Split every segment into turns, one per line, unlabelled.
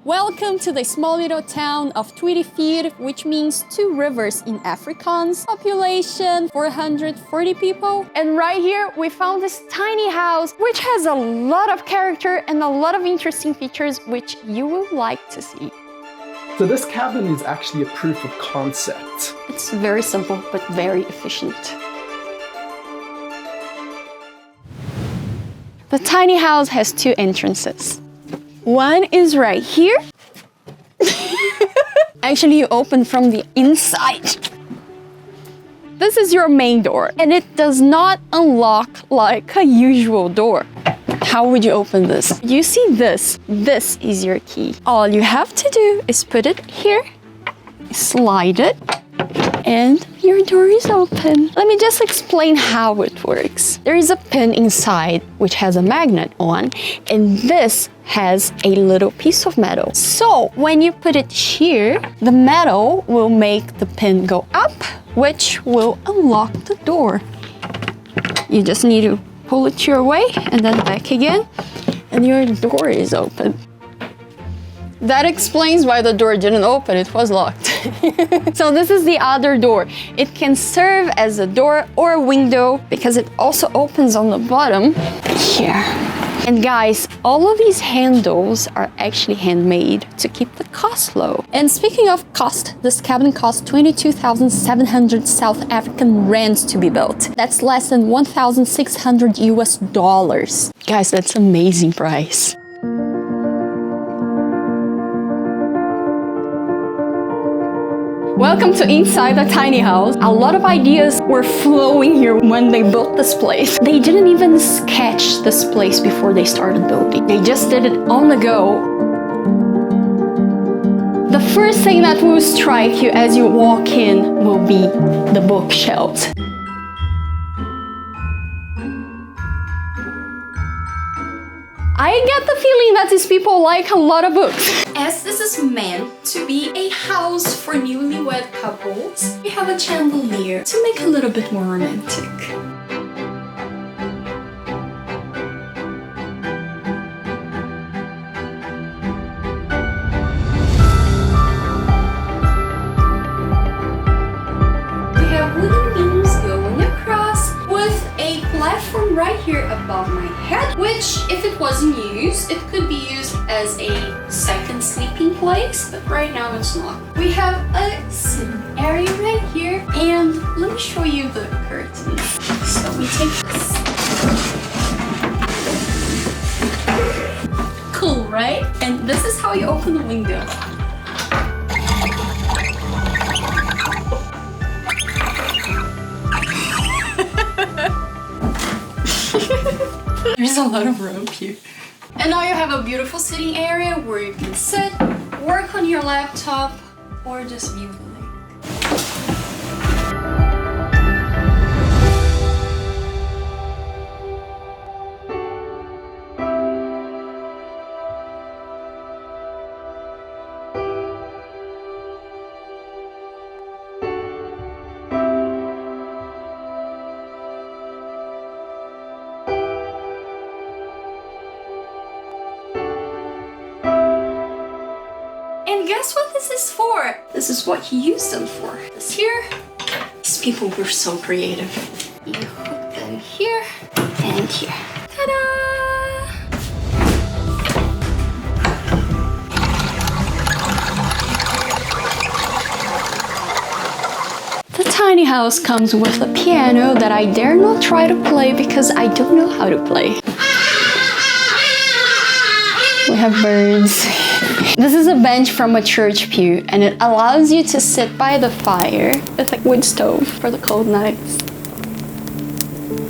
Welcome to the small little town of Tweerivier, which means two rivers in Afrikaans. Population 440 people. And right here we found this tiny house which has a lot of character and a lot of interesting features which you will like to see.
So this cabin is actually a proof of concept.
It's very simple but very efficient. The tiny house has two entrances. One is right here. Actually, you open from the inside. This is your main door, and it does not unlock like a usual door. How would you open this? You see this? This is your key. All you have to do is put it here, slide it, and your door is open. Let me just explain how it works. There is a pin inside which has a magnet on, and this has a little piece of metal. So when you put it here, the metal will make the pin go up, which will unlock the door. You just need to pull it your way and then back again, and your door is open. That explains why the door didn't open, it was locked. So this is the other door. It can serve as a door or a window because it also opens on the bottom here. And guys, all of these handles are actually handmade to keep the cost low. And speaking of cost, this cabin cost 22,700 South African rands to be built. That's less than 1,600 US dollars. Guys, that's an amazing price. Welcome to inside the tiny house. A lot of ideas were flowing here when they built this place. They didn't even sketch this place before they started building. They just did it on the go. The first thing that will strike you as you walk in will be the bookshelves. I get the feeling that these people like a lot of books. As this is meant to be a house for newlywed couples, we have a chandelier to make it a little bit more romantic. We have wooden beams going across with a platform right here above my head, which if it wasn't used, it could be used as a second sleeping place, but right now it's not. We have a sitting area right here, and let me show you the curtains. So we take this. Cool, right? And this is how you open the window. There's a lot of room here. And now you have a beautiful sitting area where you can sit, work on your laptop, or just view the lake. And guess what this is for? This is what you use them for. This here. These people were so creative. You hook them here and here. Ta-da! The tiny house comes with a piano that I dare not try to play because I don't know how to play. We have birds. This is a bench from a church pew, and it allows you to sit by the fire. It's like wood stove for the cold nights.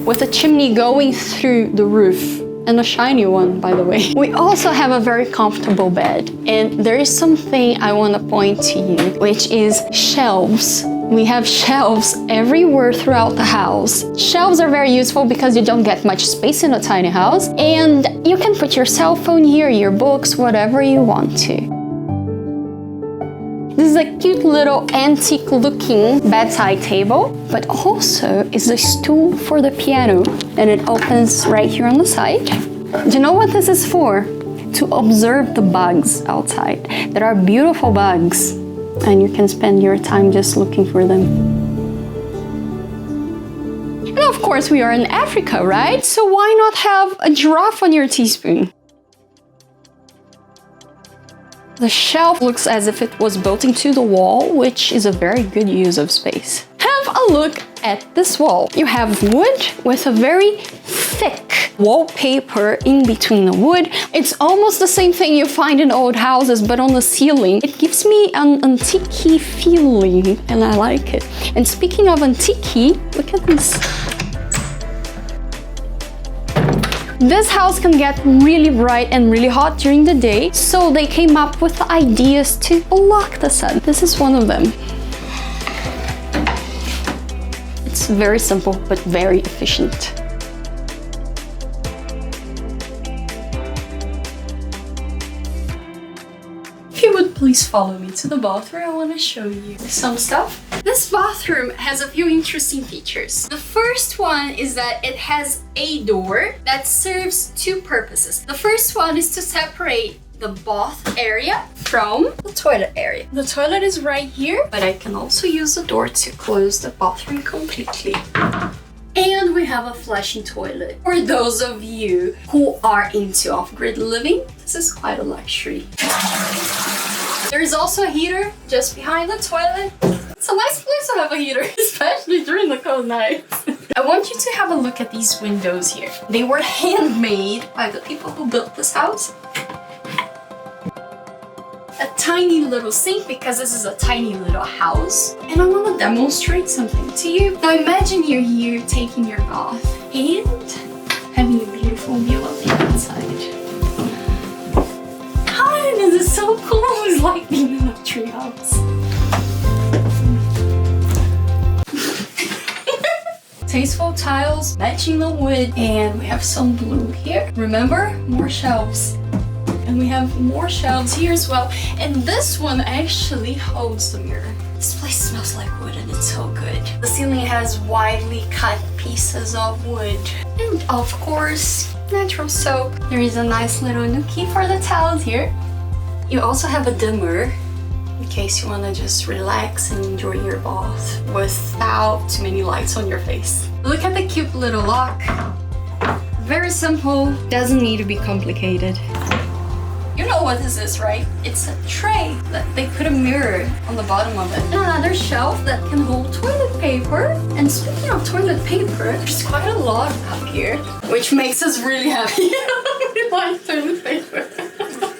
With a chimney going through the roof, and a shiny one, by the way. We also have a very comfortable bed, and there is something I want to point to you, which is shelves. We have shelves everywhere throughout the house. Shelves are very useful because you don't get much space in a tiny house, and you can put your cell phone here, your books, whatever you want to. This is a cute little antique looking bedside table, but also is a stool for the piano, and it opens right here on the side. Do you know what this is for? to observe the bugs outside. There are beautiful bugs, and you can spend your time just looking for them. And of course, we are in Africa, right? So why not have a giraffe on your teaspoon? The shelf looks as if it was built into the wall, which is a very good use of space. Have a look at this wall. You have wood with a very thick wallpaper in between the wood. It's almost the same thing you find in old houses, but on the ceiling. It gives me an antique feeling, and I like it. And speaking of antique, look at this. This house can get really bright and really hot during the day, so they came up with ideas to block the sun. This is one of them. It's very simple, but very efficient. If you would please follow me to the bathroom, I want to show you some stuff. This bathroom has a few interesting features. The first one is that it has a door that serves two purposes. The first one is to separate the bath area from the toilet area. The toilet is right here, but I can also use the door to close the bathroom completely. And we have a flushing toilet. For those of you who are into off-grid living, this is quite a luxury. There is also a heater just behind the toilet. It's a nice place to have a heater, especially during the cold nights. I want you to have a look at these windows here. They were handmade by the people who built this house. A tiny little sink, because this is a tiny little house. And I want to demonstrate something to you. Now imagine you're here taking your bath and having a beautiful view of the outside. Hi, this is so cool. It's like being in a tree house. Tasteful tiles matching the wood, and we have some blue here. Remember, more shelves. And we have more shelves here as well. And this one actually holds the mirror. This place smells like wood and it's so good. The ceiling has widely cut pieces of wood. And of course, natural soap. There is a nice little nookie for the towels here. You also have a dimmer in case you want to just relax and enjoy your bath without too many lights on your face. Look at the cute little lock. Very simple, doesn't need to be complicated. You know what this is, right? It's a tray that they put a mirror on the bottom of it. And another shelf that can hold toilet paper. And speaking of toilet paper, there's quite a lot up here, which makes us really happy. We like toilet paper.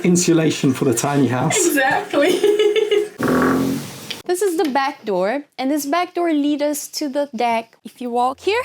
Insulation for the tiny house.
Exactly. This is the back door, and this back door leads us to the deck. If you walk here,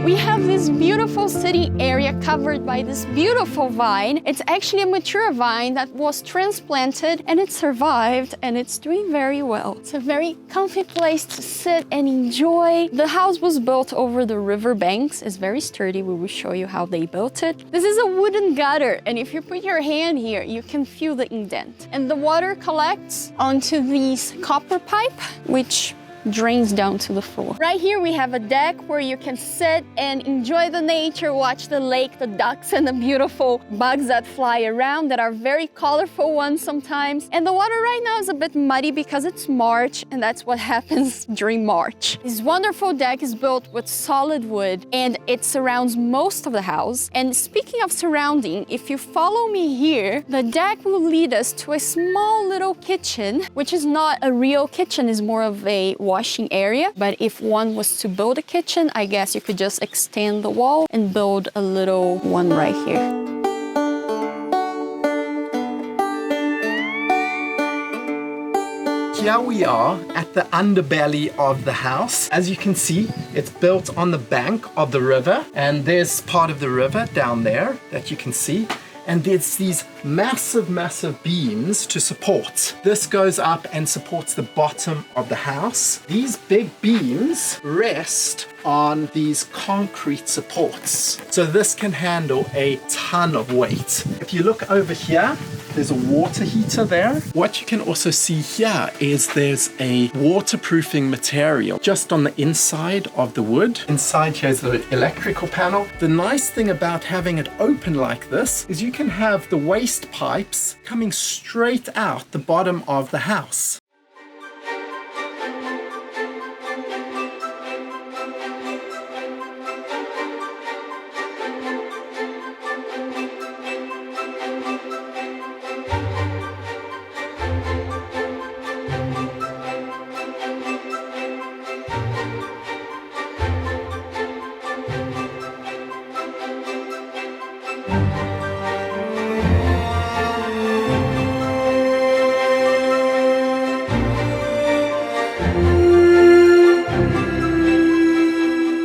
we have this beautiful sitting area covered by this beautiful vine. It's actually a mature vine that was transplanted, and it survived, and it's doing very well. It's a very comfy place to sit and enjoy. The house was built over the river banks. It's very sturdy. We will show you how they built it. This is a wooden gutter, and if you put your hand here, you can feel the indent. And the water collects onto these copper pipe, which drains down to the floor. Right here we have a deck where you can sit and enjoy the nature, watch the lake, the ducks, and the beautiful bugs that fly around that are very colorful ones sometimes. And the water right now is a bit muddy because it's March, and that's what happens during March. This wonderful deck is built with solid wood, and it surrounds most of the house. And speaking of surrounding, if you follow me here, the deck will lead us to a small little kitchen, which is not a real kitchen, is more of a washing area. But if one was to build a kitchen, I guess you could just extend the wall and build a little one right here.
Here we are at the underbelly of the house. As you can see, it's built on the bank of the river, and there's part of the river down there that you can see. And there's these massive beams to support. This goes up and supports the bottom of the house. These big beams rest on these concrete supports. So this can handle a ton of weight. If you look over here, There's a water heater there. What you can also see here is there's a waterproofing material just on the inside of the wood. Inside here's the electrical panel. The nice thing about having it open like this is you can have the waste pipes coming straight out the bottom of the house.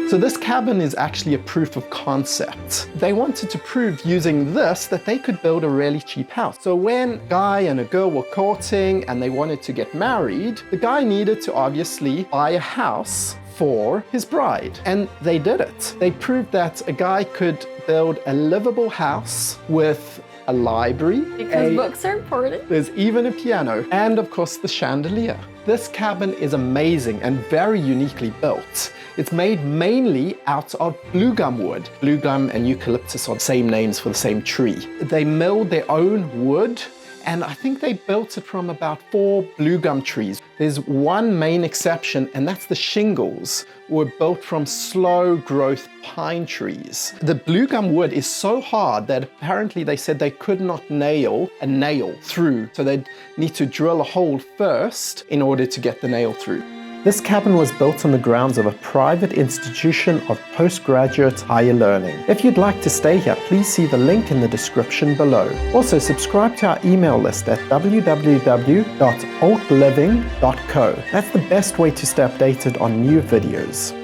So this cabin is actually a proof of concept. They wanted to prove using this that they could build a really cheap house. So when a guy and a girl were courting and they wanted to get married, the guy needed to obviously buy a house for his bride. And they did it. They proved that a guy could build a livable house with a library.
Because books are important.
There's even a piano and of course the chandelier. This cabin is amazing and very uniquely built. It's made mainly out of blue gum wood. Blue gum and eucalyptus are the same names for the same tree. They milled their own wood, and I think they built it from about 4 blue gum trees. There's one main exception, and that's the shingles were built from slow growth pine trees. The blue gum wood is so hard that apparently they said they could not nail a nail through. So they'd need to drill a hole first in order to get the nail through. This cabin was built on the grounds of a private institution of postgraduate higher learning. If you'd like to stay here, please see the link in the description below. Also, subscribe to our email list at www.altliving.co. That's the best way to stay updated on new videos.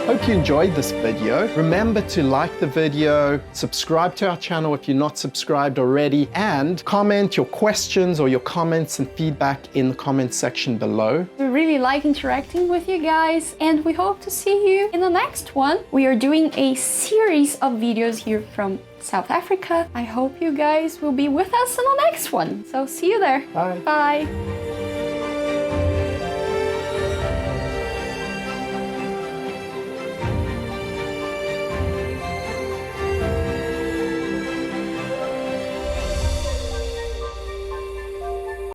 Hope you enjoyed this video. Remember to like the video, subscribe to our channel if you're not subscribed already, and comment your questions or your comments and feedback in the comment section below.
We really like interacting with you guys, and we hope to see you in the next one. We are doing a series of videos here from South Africa. I hope you guys will be with us in the next one. So see you there.
Bye.
Bye.